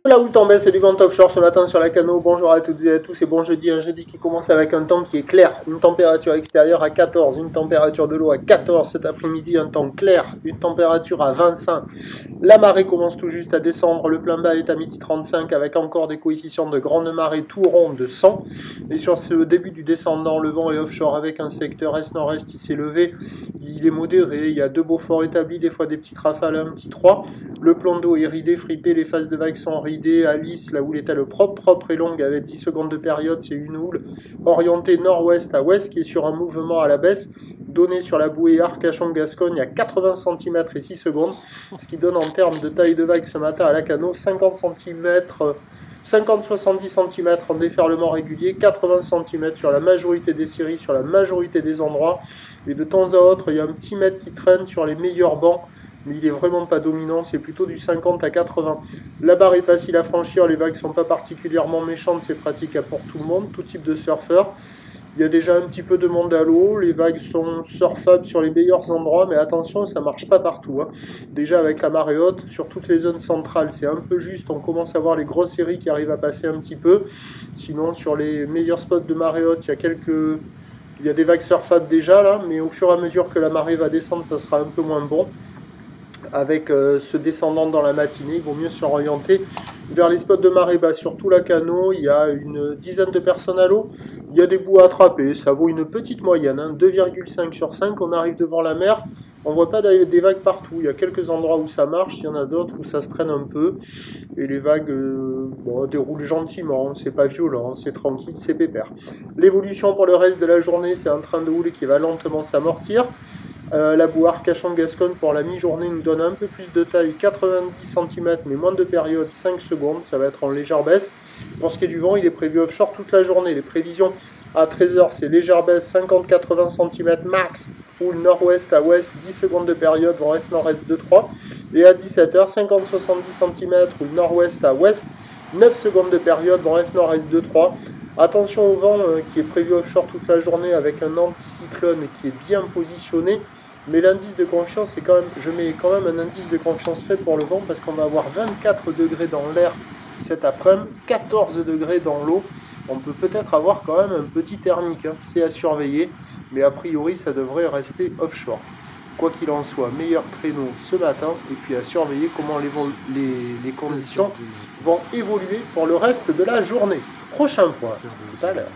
Là où le temps baisse, c'est du vent offshore ce matin sur la Cano. Bonjour à toutes et à tous et bon jeudi. Un jeudi qui commence avec un temps qui est clair. Une température extérieure à 14, une température de l'eau à 14 cet après-midi, un temps clair, une température à 25. La marée commence tout juste à descendre. Le plein bas est à midi 35 avec encore des coefficients de grande marée tout rond de 100. Et sur ce début du descendant, le vent est offshore avec un secteur est-nord-est. Il s'est levé. Il est modéré. Il y a deux beaux forts établis, des fois des petites rafales, un petit 3. Le plan d'eau est ridé, fripé. Les phases de vagues sont ridées. À lisse, là où l'état propre et longue avec 10 secondes de période, c'est une houle orientée nord-ouest à ouest qui est sur un mouvement à la baisse, donné sur la bouée Arcachon-Gascogne à 80 cm et 6 secondes, ce qui donne en termes de taille de vague ce matin à la Cano 50 cm, 50-70 cm en déferlement régulier, 80 cm sur la majorité des séries, sur la majorité des endroits, et de temps à autre, il y a un petit mètre qui traîne sur les meilleurs bancs, mais il n'est vraiment pas dominant, c'est plutôt du 50 à 80. La barre est facile à franchir, les vagues ne sont pas particulièrement méchantes, c'est pratique pour tout le monde, tout type de surfeur. Il y a déjà un petit peu de monde à l'eau, les vagues sont surfables sur les meilleurs endroits, mais attention, ça ne marche pas partout. Déjà avec la marée haute, sur toutes les zones centrales, c'est un peu juste, on commence à voir les grosses séries qui arrivent à passer un petit peu. Sinon, sur les meilleurs spots de marée haute, il y a des vagues surfables déjà là, mais au fur et à mesure que la marée va descendre, ça sera un peu moins bon. Avec ce descendant dans la matinée, il vaut mieux s'orienter vers les spots de marée basse. Sur tout la Cano, il y a une dizaine de personnes à l'eau. Il y a des bouts à attraper, ça vaut une petite moyenne, 2,5 sur 5. On arrive devant la mer, on ne voit pas des vagues partout. Il y a quelques endroits où ça marche, il y en a d'autres où ça se traîne un peu. Et les vagues déroulent gentiment, c'est pas violent, c'est tranquille, c'est pépère. L'évolution pour le reste de la journée, c'est un train de houle qui va lentement s'amortir. La boue Arcachon-Gascogne pour la mi-journée nous donne un peu plus de taille, 90 cm, mais moins de période, 5 secondes, ça va être en légère baisse. Pour ce qui est du vent, il est prévu offshore toute la journée. Les prévisions à 13h, c'est légère baisse, 50-80 cm max, ou le nord-ouest à ouest, 10 secondes de période, vent est-nord-est 2-3. Et à 17h, 50-70 cm, ou le nord-ouest à ouest, 9 secondes de période, vent est-nord-est 2-3. Attention au vent qui est prévu offshore toute la journée avec un anticyclone qui est bien positionné. Mais l'indice de confiance, je mets quand même un indice de confiance fait pour le vent parce qu'on va avoir 24 degrés dans l'air cet après-midi, 14 degrés dans l'eau. On peut peut-être avoir quand même un petit thermique, c'est à surveiller. Mais a priori, ça devrait rester offshore. Quoi qu'il en soit, meilleur créneau ce matin et puis à surveiller comment les conditions vont évoluer pour le reste de la journée. Prochain point, tout à l'heure.